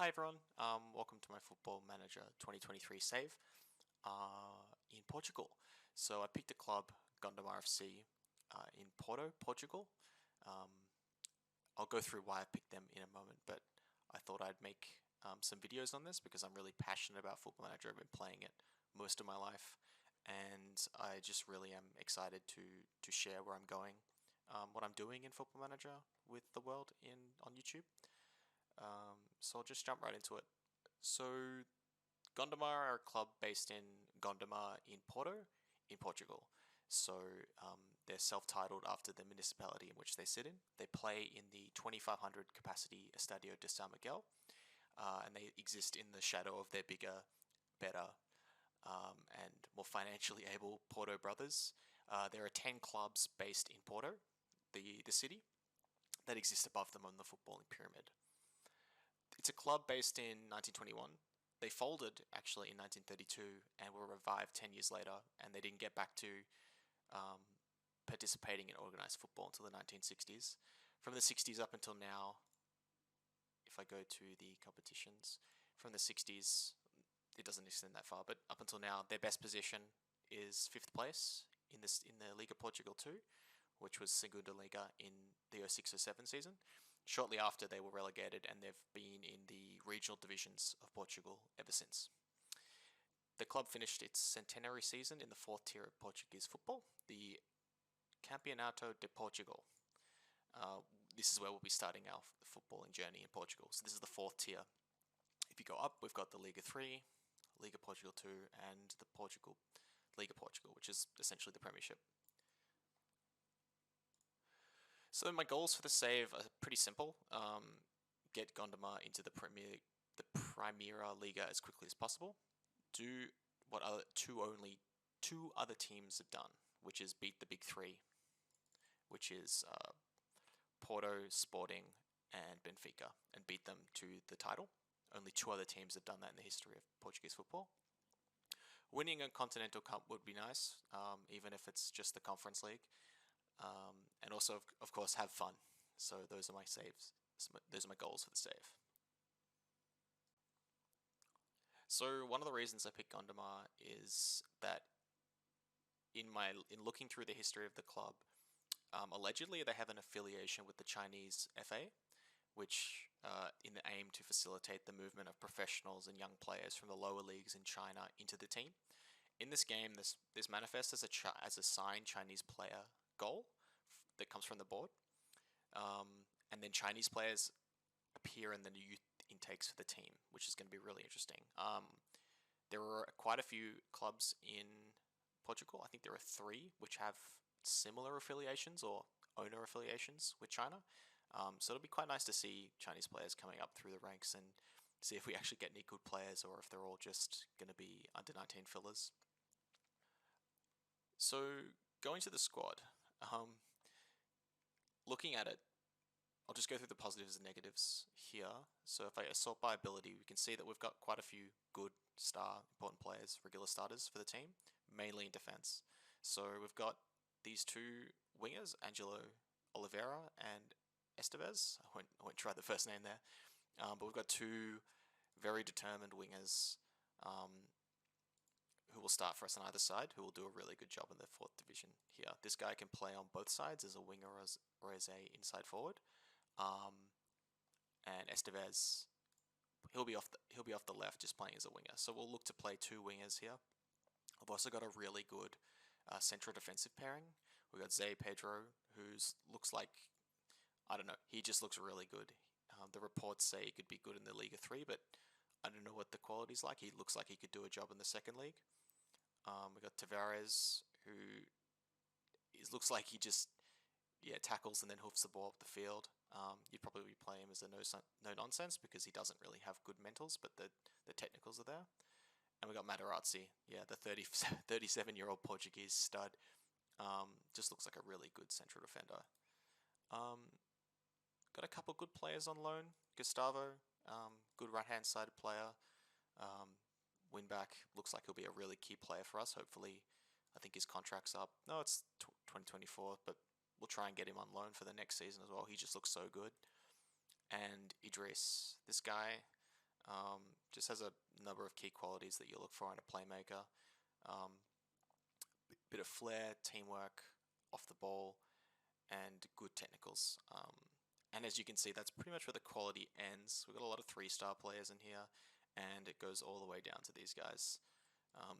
Hi everyone, welcome to my Football Manager 2023 save in Portugal. So I picked a club, Gondomar S.C, in Portugal. I'll go through why I picked them in a moment, but I thought I'd make some videos on this because I'm really passionate about Football Manager. I've been playing it most of my life, and I just really am excited to share where I'm going, what I'm doing in Football Manager with the world on YouTube. So I'll just jump right into it. So Gondomar are a club based in Gondomar in Portugal. So they're self-titled after the municipality in which they sit in. They play in the 2,500 capacity Estadio de São Miguel, and they exist in the shadow of their bigger, better, and more financially able Porto brothers. There are 10 clubs based in Porto, the city, that exist above them on the footballing pyramid. It's a club based in 1921. They folded actually in 1932 and were revived 10 years later, and they didn't get back to participating in organised football until the 1960s. From the 60s up until now, if I go to the competitions, from the 60s, it doesn't extend that far, but up until now, their best position is 5th place in the Liga Portugal 2, which was Segunda Liga in the 06-07 season. Shortly after, they were relegated, and they've been in the regional divisions of Portugal ever since. The club finished its centenary season in the 4th tier of Portuguese football, the Campeonato de Portugal. This is where we'll be starting our footballing journey in Portugal. So this is the 4th tier. If you go up, we've got the Liga 3, Liga Portugal 2, and the Liga Portugal, which is essentially the Premiership. So my goals for the save are pretty simple. Get Gondomar into the Primeira Liga as quickly as possible. Do what only two other teams have done, which is beat the big three, which is Porto, Sporting, and Benfica, and beat them to the title. Only 2 other teams have done that in the history of Portuguese football. Winning a Continental Cup would be nice, even if it's just the Conference League. And also, of course, have fun. So those are my saves. Those are my goals for the save. So one of the reasons I picked Gondomar is that in looking through the history of the club, allegedly they have an affiliation with the Chinese FA, which in the aim to facilitate the movement of professionals and young players from the lower leagues in China into the team. In this game, this manifests as a signed Chinese player goal that comes from the board, and then Chinese players appear in the new youth intakes for the team, which is going to be really interesting. There are quite a few clubs in Portugal. I think there are 3 which have similar affiliations or owner affiliations with China. So it'll be quite nice to see Chinese players coming up through the ranks and see if we actually get any good players or if they're all just going to be under-19 fillers. So going to the squad, looking at it, I'll just go through the positives and negatives here. So if I sort by ability, we can see that we've got quite a few good important players, regular starters for the team, mainly in defense. So we've got these 2 wingers, Angelo Oliveira and Estevez. I won't try the first name there. But we've got 2 very determined wingers who will start for us on either side, who will do a really good job in the 4th division here. This guy can play on both sides as a winger or as a inside forward. And Estevez, he'll be off the left, just playing as a winger. So we'll look to play 2 wingers here. I've also got a really good central defensive pairing. We've got Zé Pedro, who looks like, I don't know, he just looks really good. The reports say he could be good in the Liga 3, but I don't know what the quality's like. He looks like he could do a job in the 2nd league. We've got Tavares, who looks like he just tackles and then hoofs the ball up the field. You'd probably play him as a no-nonsense because he doesn't really have good mentals, but the technicals are there. And we got Materazzi, the 37-year-old Portuguese stud. Just looks like a really good central defender. Got a couple good players on loan. Gustavo, good right-hand sided player. Winback, looks like he'll be a really key player for us. Hopefully, I think his contract's up. No, it's 2024, but we'll try and get him on loan for the next season as well. He just looks so good. And Idris, this guy, Just has a number of key qualities that you look for in a playmaker. Um, Bit of flair, teamwork, off the ball, and good technicals. And as you can see, that's pretty much where the quality ends. We've got a lot of 3-star players in here, and it goes all the way down to these guys. Um,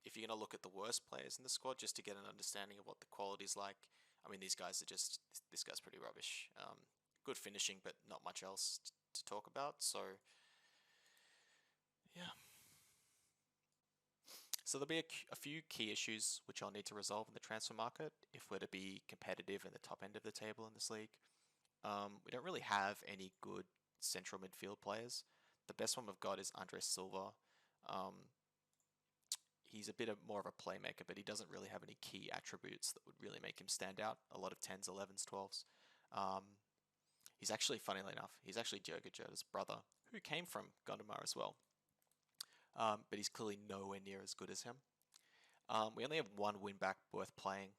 if you're going to look at the worst players in the squad just to get an understanding of what the quality's like, I mean, these guys are just, this guy's pretty rubbish. Good finishing, but not much else to talk about. So, yeah. So there'll be a few key issues which I'll need to resolve in the transfer market if we're to be competitive in the top end of the table in this league. We don't really have any good central midfield players. The best one we've got is Andres Silva. He's a bit more of a playmaker, but he doesn't really have any key attributes that would really make him stand out. A lot of 10s, 11s, 12s. He's actually, funnily enough, he's actually Diogo Jota's brother, who came from Gondomar as well. But he's clearly nowhere near as good as him. We only have one win-back worth playing.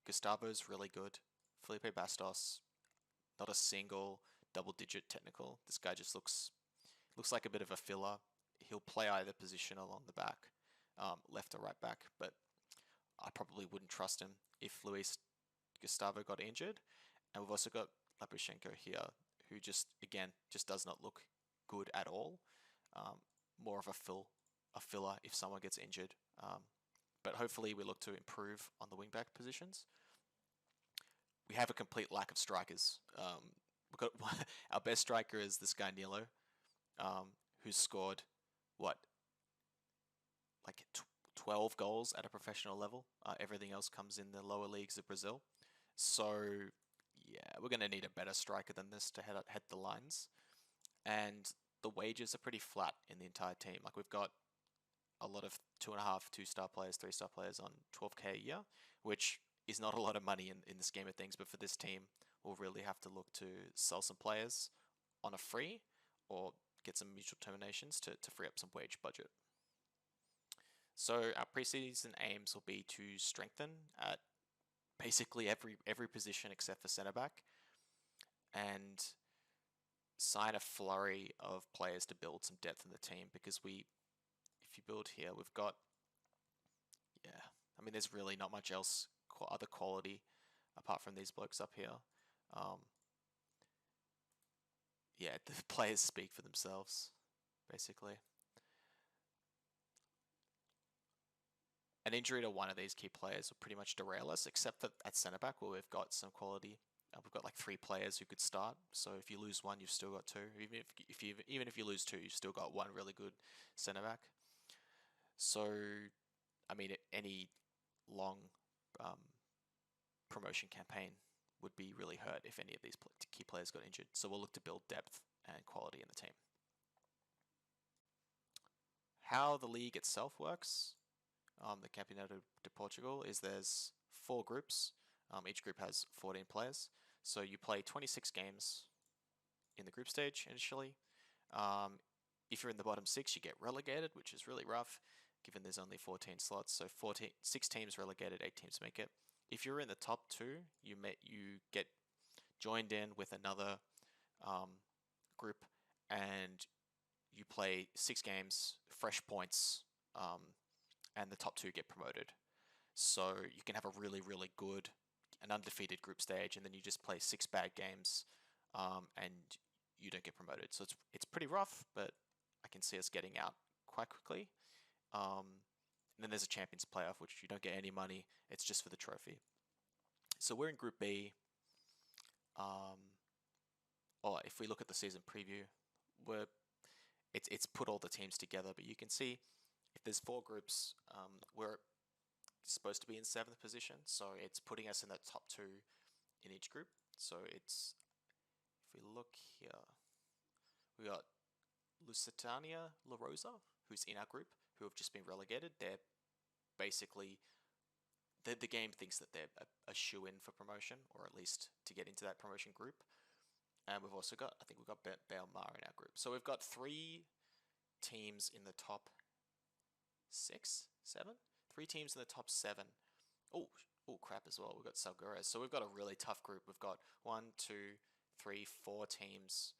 Gustavo's really good. Felipe Bastos, not a single double-digit technical. This guy just looks like a bit of a filler. He'll play either position along the back, left or right back, but I probably wouldn't trust him if Luis Gustavo got injured. And we've also got Lapushenko here, who just does not look good at all. More of a filler if someone gets injured. But hopefully we look to improve on the wing-back positions. We have a complete lack of strikers. We've got our best striker is this guy Nilo, who's scored like 12 goals at a professional level. Everything else comes in the lower leagues of Brazil. So yeah, we're going to need a better striker than this to head the lines. And the wages are pretty flat in the entire team. Like we've got a lot of 2.5, 2-star players, 3-star players on 12k a year, which is not a lot of money in the scheme of things. But for this team, we'll really have to look to sell some players on a free or get some mutual terminations to free up some wage budget. So our preseason aims will be to strengthen at basically every position except for centre back, and sign a flurry of players to build some depth in the team, because if you build here, we've got, I mean, there's really not much else other quality apart from these blokes up here. The players speak for themselves, basically. An injury to one of these key players will pretty much derail us, except that at centre back, where we've got some quality. We've got like 3 players who could start. So if you lose one, you've still got 2. Even if you lose 2, you've still got 1 really good centre back. So, I mean, any long promotion campaign would be really hurt if any of these key players got injured. So we'll look to build depth and quality in the team. How the league itself works, the Campeonato de Portugal, is there's 4 groups. Each group has 14 players. So you play 26 games in the group stage initially. If you're in the bottom 6, you get relegated, which is really rough, given there's only 14 slots. So 6 teams relegated, 8 teams make it. If you're in the top 2, you get joined in with another group, and you play 6 games, fresh points, and the top 2 get promoted. So you can have a really, really good, an undefeated group stage, and then you just play 6 bad games, and you don't get promoted. So it's pretty rough, but I can see us getting out quite quickly. And then there's a Champions Playoff, which you don't get any money. It's just for the trophy. So we're in Group B. If we look at the season preview, it's put all the teams together, but you can see if there's 4 groups, we're supposed to be in 7th position, so it's putting us in the top 2 in each group. So if we look here, we got Lusitania La Rosa, who's in our group, who have just been relegated. They're basically, the game thinks that they're a shoe-in for promotion, or at least to get into that promotion group. And we've also got, I think we've got Belmar in our group. So we've got 3 teams in the top 6, 7? 3 teams in the top 7. Oh crap as well. We've got Salgueiro. So we've got a really tough group. We've got 1, 2, 3, 4 teams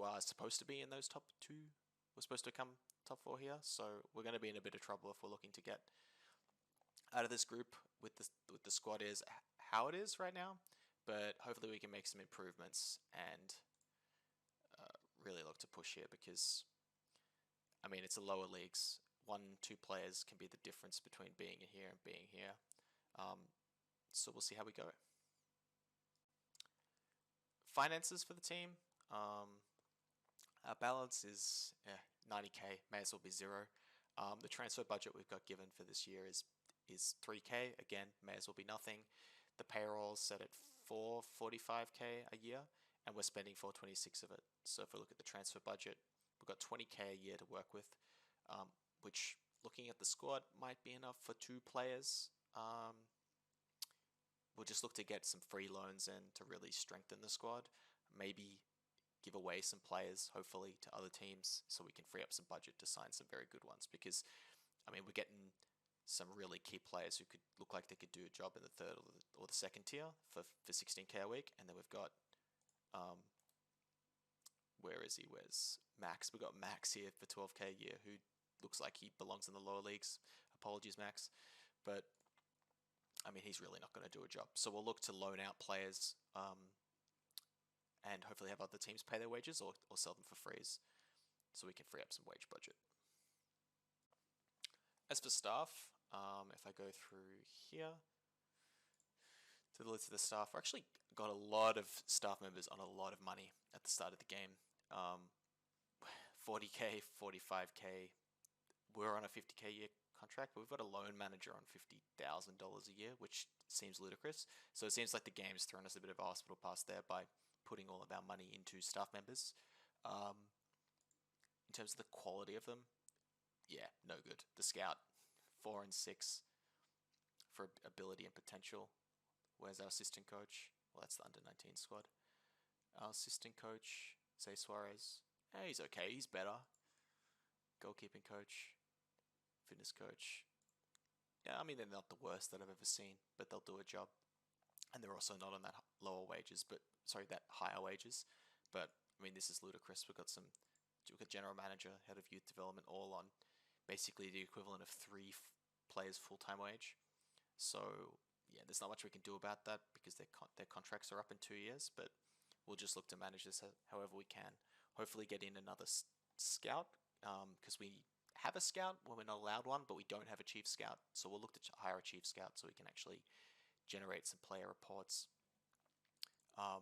who are supposed to be in those top two. We're supposed to come top four here, so we're going to be in a bit of trouble if we're looking to get out of this group with the squad is how it is right now. But hopefully we can make some improvements and really look to push here because, I mean, it's a lower leagues. 1-2 players can be the difference between being here and being here. So we'll see how we go. Finances for the team. Our balance is 90k, may as well be zero. The transfer budget we've got given for this year is 3k, again, may as well be nothing. The payroll's set at 445k a year, and we're spending 426 of it. So if we look at the transfer budget, we've got 20k a year to work with, which, looking at the squad, might be enough for 2 players. We'll just look to get some free loans in to really strengthen the squad. Maybe give away some players, hopefully, to other teams so we can free up some budget to sign some very good ones. Because, I mean, we're getting some really key players who could look like they could do a job in the third or the second tier for 16k a week. And then we've got, where is he? Where's Max? We've got Max here for 12k a year, who looks like he belongs in the lower leagues. Apologies, Max. But I mean, he's really not going to do a job. So we'll look to loan out players and hopefully have other teams pay their wages or sell them for frees so we can free up some wage budget. As for staff, if I go through here to the list of the staff, we actually got a lot of staff members on a lot of money at the start of the game. 40k, 45k. We're on a 50k a year contract, but we've got a loan manager on $50,000 a year, which seems ludicrous. So it seems like the game's thrown us a bit of a hospital pass there by putting all of our money into staff members. In terms of the quality of them, yeah, no good. The scout, 4 and 6 for ability and potential. Where's our assistant coach? Well, that's the under-19 squad. Our assistant coach, say Suarez. He's okay, he's better. Goalkeeping coach, fitness coach. Yeah, I mean, they're not the worst that I've ever seen, but they'll do a job. And they're also not on that lower wages, that higher wages. But, I mean, this is ludicrous. We've got general manager, head of youth development, all on basically the equivalent of 3 players' full-time wage. So, yeah, there's not much we can do about that because their contracts are up in 2 years, but we'll just look to manage this however we can. Hopefully get in another scout, because we have a scout when we're not allowed one, but we don't have a chief scout. So we'll look to hire a chief scout so we can actually generate some player reports. Yeah,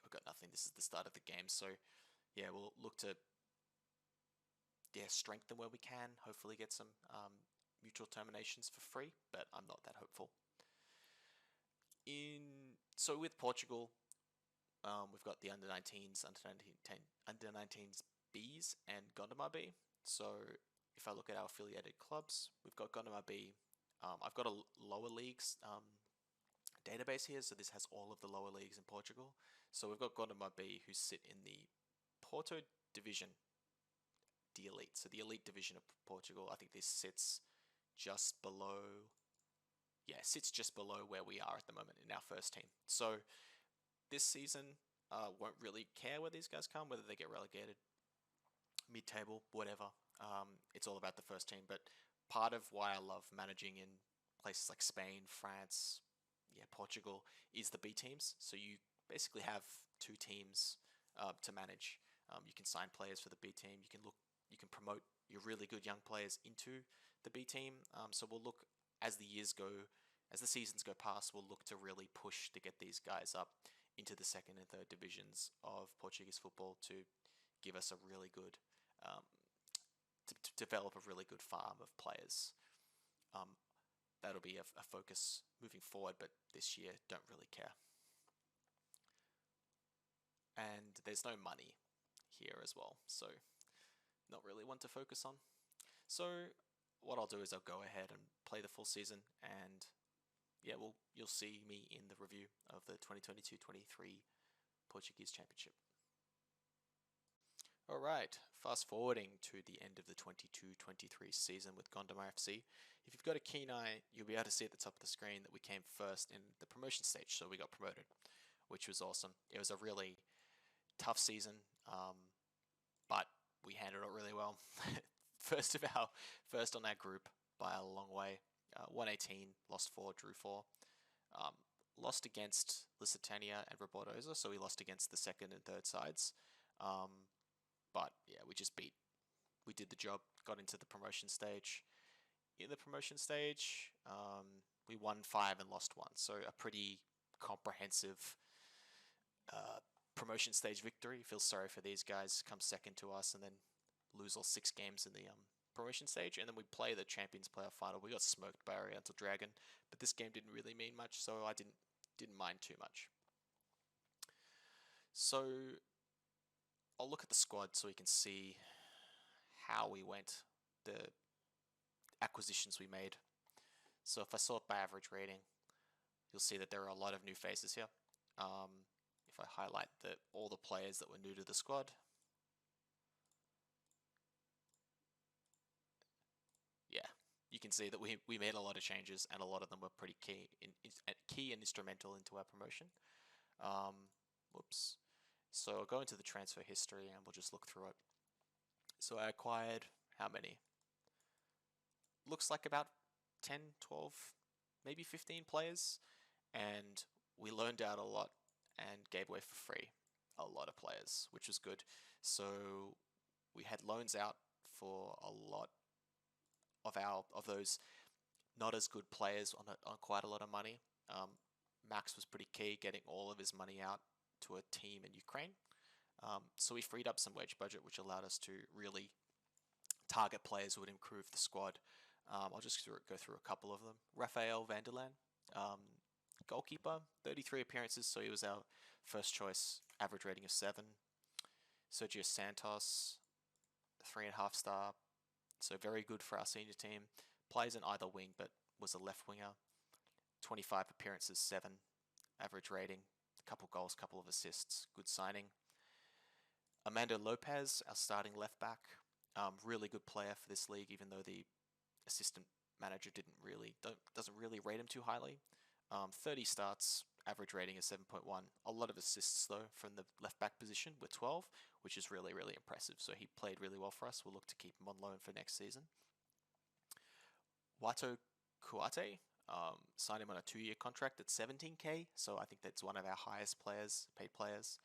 we've got nothing. This is the start of the game. So, yeah, we'll look to strengthen where we can. Hopefully get some mutual terminations for free, but I'm not that hopeful. So with Portugal, we've got the under-19s, under-19s Bs and Gondomar B. So if I look at our affiliated clubs, we've got Gondomar B. I've got a lower leagues database here, so this has all of the lower leagues in Portugal. So we've got Gondomar B, who sit in the Porto division, the elite. So the elite division of Portugal, I think this sits just below, sits just below where we are at the moment in our first team. So this season, won't really care where these guys come, whether they get relegated, mid-table, whatever. It's all about the first team. But part of why I love managing in places like Spain, France, Portugal, is the B teams. So you basically have 2 teams to manage. You can sign players for the B team. You can promote your really good young players into the B team. So we'll look as the seasons go past, we'll look to really push to get these guys up into the second and third divisions of Portuguese football to give us a really good, to develop a really good farm of players. That'll be a focus moving forward, but this year, don't really care. And there's no money here as well, so not really one to focus on. So what I'll do is I'll go ahead and play the full season, and you'll see me in the review of the 2022-23 Portuguese Championship. Alright, fast forwarding to the end of the 22-23 season with Gondomar FC. If you've got a keen eye, you'll be able to see at the top of the screen that we came first in the promotion stage, so we got promoted, which was awesome. It was a really tough season, but we handled it really well. First on our group by a long way. 118, lost 4, drew 4. Um, Lost against Lusitania and Robordosa, so we lost against the second and third sides. But yeah, we did the job, got into the promotion stage. In the promotion stage, we won 5 and lost 1, so a pretty comprehensive promotion stage victory. Feel sorry for these guys, come second to us, and then lose all 6 games in the promotion stage, and then we play the Champions Playoff final. We got smoked by Oriental Dragon, but this game didn't really mean much, so I didn't mind too much. So I'll look at the squad so we can see how we went, the acquisitions we made. So if I sort by average rating, you'll see that there are a lot of new faces here. If I highlight all the players that were new to the squad, yeah, you can see that we made a lot of changes, and a lot of them were pretty key and instrumental into our promotion. Whoops. So I'll go into the transfer history and we'll just look through it. So I acquired how many? Looks like about 10, 12, maybe 15 players, and we loaned out a lot and gave away for free a lot of players, which was good. So we had loans out for a lot of those not as good players on quite a lot of money. Max was pretty key, getting all of his money out to a team in Ukraine. So we freed up some wage budget, which allowed us to really target players who would improve the squad. I'll just go through a couple of them. Rafael Vanderland, goalkeeper, 33 appearances, so he was our first choice, average rating of 7. Sergio Santos, 3.5 star, so very good for our senior team. Plays in either wing, but was a left winger. 25 appearances, 7, average rating, a couple goals, couple of assists, good signing. Amando Lopez, our starting left back, really good player for this league, even though the assistant manager doesn't really rate him too highly. 30 starts, average rating is 7.1. A lot of assists though from the left back position with 12, which is really, really impressive. So he played really well for us. We'll look to keep him on loan for next season. Wato Kuate, signed him on a 2-year contract at 17k, so I think that's one of our highest paid players.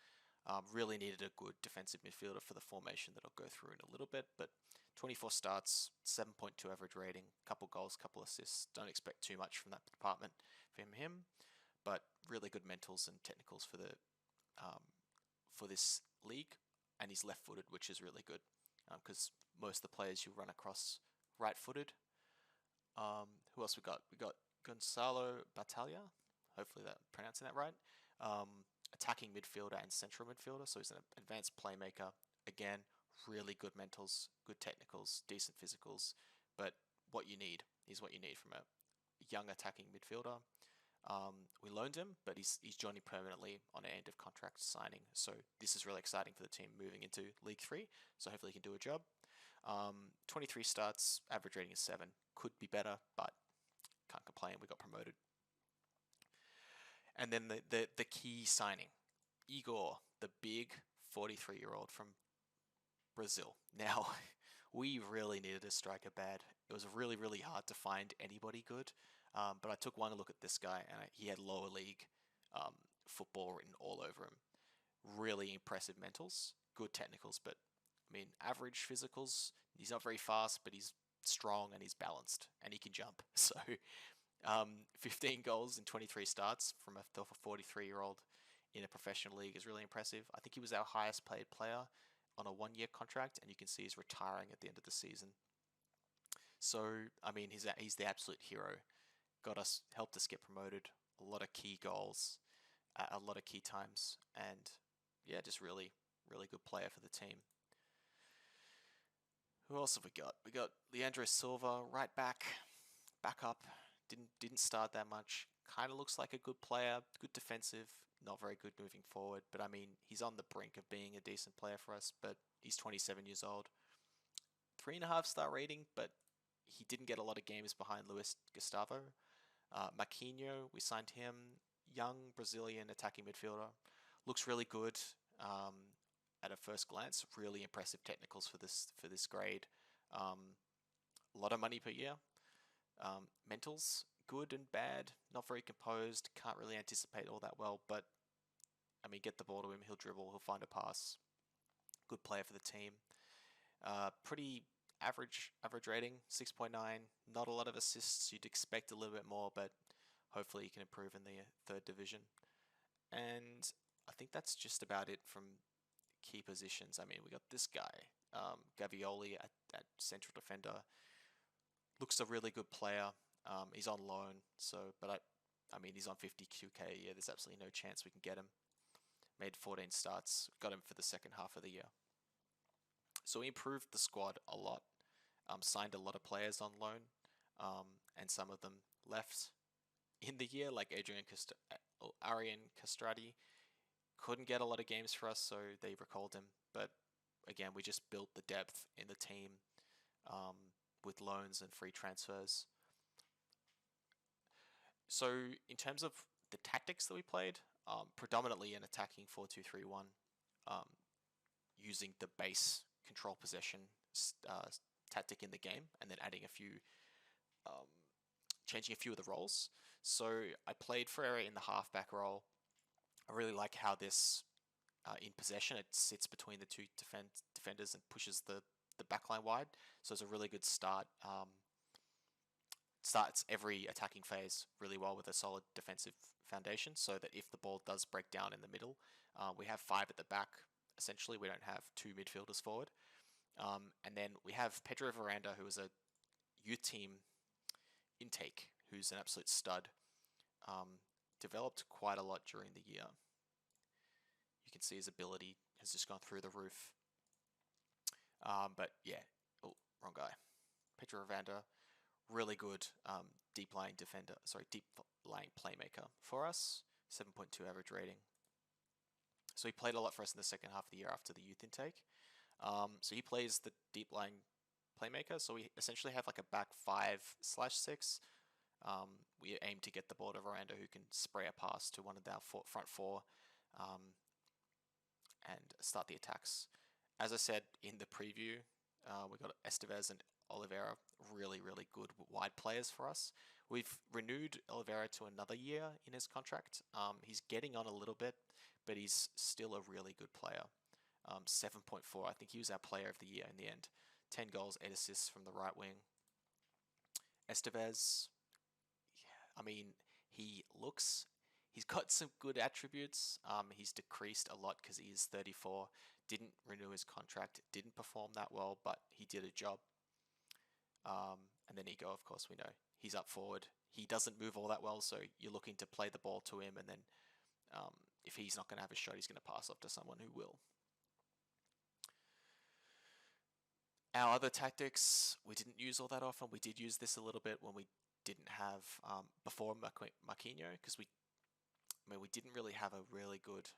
Really needed a good defensive midfielder for the formation that I'll go through in a little bit, but 24 starts, 7.2 average rating, couple goals, couple assists. Don't expect too much from that department from him, but really good mentals and technicals for this league, and he's left-footed, which is really good because most of the players you run across right-footed. Who else we got? We got Gonzalo Battaglia. Hopefully that pronouncing that right. Attacking midfielder and central midfielder, so he's an advanced playmaker. Again, really good mentals, good technicals, decent physicals, but what you need is what you need from a young attacking midfielder. We loaned him, but he's joining permanently on an end of contract signing, so this is really exciting for the team moving into League 3, so hopefully he can do a job. 23 starts, average rating is 7. Could be better, but can't complain, we got promoted. And then the key signing, Igor, the big 43-year-old from Brazil. Now, we really needed a striker bad. It was really, really hard to find anybody good, but I took one look at this guy, and he had lower league football written all over him. Really impressive mentals, good technicals, but I mean, average physicals. He's not very fast, but he's strong and he's balanced, and he can jump. So 15 goals in 23 starts from a 43-year-old in a professional league is really impressive. I think he was our highest paid player on a 1-year contract, and you can see he's retiring at the end of the season. So, I mean, he's the absolute hero. Helped us get promoted, a lot of key goals, a lot of key times, and yeah, just really, really good player for the team. Who else have we got? We got Leandro Silva, right back, backup. Didn't start that much. Kind of looks like a good player, good defensive, not very good moving forward. But I mean, he's on the brink of being a decent player for us. But he's 27 years old, 3.5 star rating. But he didn't get a lot of games behind Luis Gustavo. Marquinhos, we signed him, young Brazilian attacking midfielder, looks really good. at a first glance, really impressive technicals for this grade. A lot of money per year. Mentals, good and bad, not very composed, can't really anticipate all that well, but I mean, get the ball to him, he'll dribble, he'll find a pass. Good player for the team. Pretty average rating, 6.9. Not a lot of assists. You'd expect a little bit more, but hopefully he can improve in the third division. And I think that's just about it from key positions. I mean, we got this guy, Gavioli at central defender. Looks a really good player. He's on loan, but I mean, he's on 50K a year. There's absolutely no chance we can get him. Made 14 starts. Got him for the second half of the year. So we improved the squad a lot. Signed a lot of players on loan, and some of them left in the year, like Arian Castrati. Couldn't get a lot of games for us, so they recalled him. But again, we just built the depth in the team with loans and free transfers. So in terms of the tactics that we played, predominantly an attacking 4-2-3-1, using the base control possession tactic in the game, and then adding changing a few of the roles. So I played Ferreira in the halfback role. I really like how this, in possession, it sits between the two defenders and pushes the backline wide. So it's a really good start. Starts every attacking phase really well with a solid defensive foundation, so that if the ball does break down in the middle, we have 5 at the back. Essentially, we don't have 2 midfielders forward. And then we have Pedro Veranda, who is a youth team intake, who's an absolute stud. Developed quite a lot during the year. You can see his ability has just gone through the roof. But yeah, wrong guy. Pedro Veranda, really good deep lying playmaker for us. 7.2 average rating. So he played a lot for us in the second half of the year after the youth intake. So he plays the deep lying playmaker. So we essentially have like a back 5/6. We aim to get the ball to Veranda, who can spray a pass to one of our front 4 and start the attacks. As I said in the preview, we got Estevez and Oliveira, really, really good wide players for us. We've renewed Oliveira to another year in his contract. He's getting on a little bit, but he's still a really good player. 7.4, I think he was our player of the year in the end. 10 goals, 8 assists from the right wing. Estevez, yeah, I mean, he's got some good attributes. He's decreased a lot because he is 34, didn't renew his contract, didn't perform that well, but he did a job. And then Ego, of course, we know he's up forward. He doesn't move all that well, so you're looking to play the ball to him, and then if he's not going to have a shot, he's going to pass off to someone who will. Our other tactics, we didn't use all that often. We did use this a little bit when we didn't have, before Marquinhos, because we didn't really have a really good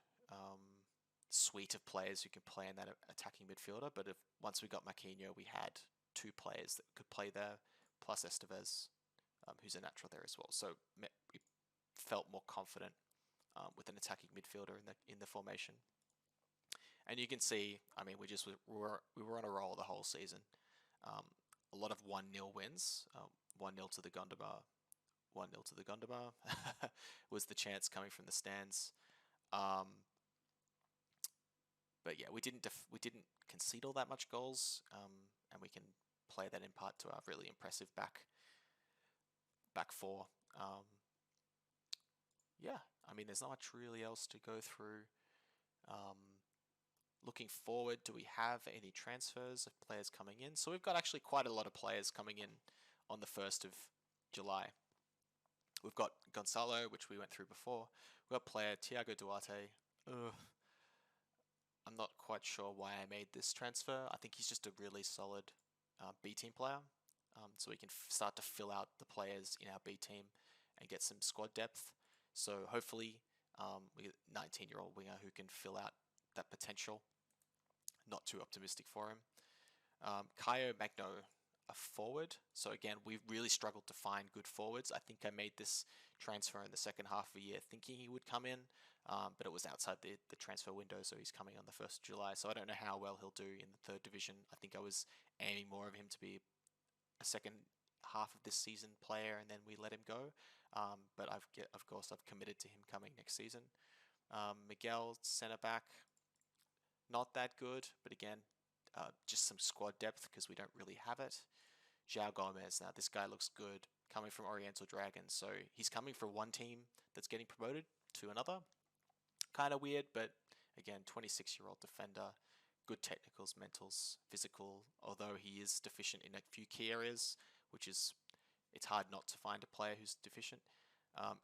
suite of players who can play in that attacking midfielder, but once we got Marquinhos, we had 2 players that could play there, plus Estevez, who's a natural there as well. So we felt more confident with an attacking midfielder in the formation. And you can see, I mean, we were on a roll the whole season. A lot of 1-0 wins. 1-0 to the Gondomar. 1-0 to the Gondomar was the chance coming from the stands. But yeah, we didn't concede all that much goals, and we can play that in part to our really impressive back 4. Yeah, I mean, there's not much really else to go through. Looking forward, do we have any transfers of players coming in? So we've got actually quite a lot of players coming in on the 1st of July. We've got Gonzalo, which we went through before. We've got player Tiago Duarte. I'm not quite sure why I made this transfer. I think he's just a really solid B team player. So we can start to fill out the players in our B team and get some squad depth. So hopefully we get a 19-year-old winger who can fill out that potential. Not too optimistic for him. Caio Magno, a forward. So again, we really struggled to find good forwards. I think I made this transfer in the second half of the year thinking he would come in. but it was outside the transfer window, so he's coming on the 1st of July. So I don't know how well he'll do in the 3rd division. I think I was aiming more of him to be a second half of this season player, and then we let him go. But of course, I've committed to him coming next season. Miguel, centre back, not that good, but again, just some squad depth because we don't really have it. João Gomez, now this guy looks good, coming from Oriental Dragons, so he's coming from one team that's getting promoted to another. Kind of weird, but again, 26-year-old defender, good technicals, mentals, physical, although he is deficient in a few key areas, which is, it's hard not to find a player who's deficient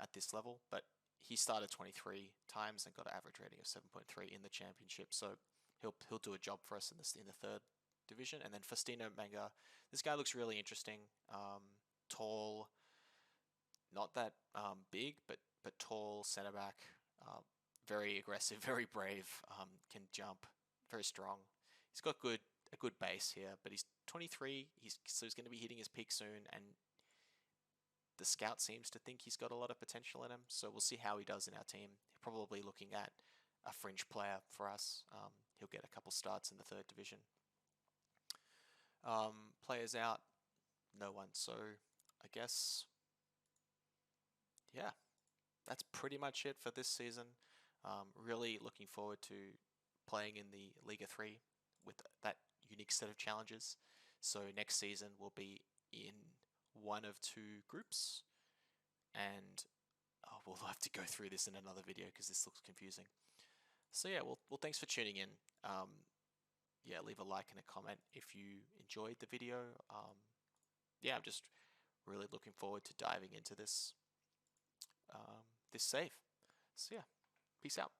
at this level, but he started 23 times and got an average rating of 7.3 in the championship, so he'll do a job for us in the 3rd division. And then Faustino Manga, this guy looks really interesting, tall, not that big, but tall, centre back, very aggressive, very brave, can jump, very strong. He's got a good base here, but he's 23, so he's going to be hitting his peak soon, and the scout seems to think he's got a lot of potential in him, so we'll see how he does in our team. Probably looking at a fringe player for us. He'll get a couple starts in the 3rd division. Players out, no one, so I guess, yeah, that's pretty much it for this season. Really looking forward to playing in the Liga 3 with that unique set of challenges. So next season we'll be in one of 2 groups, and we'll have to go through this in another video because this looks confusing. So yeah, well, thanks for tuning in. Yeah, leave a like and a comment if you enjoyed the video. Yeah, I'm just really looking forward to diving into this this save. So yeah, peace out.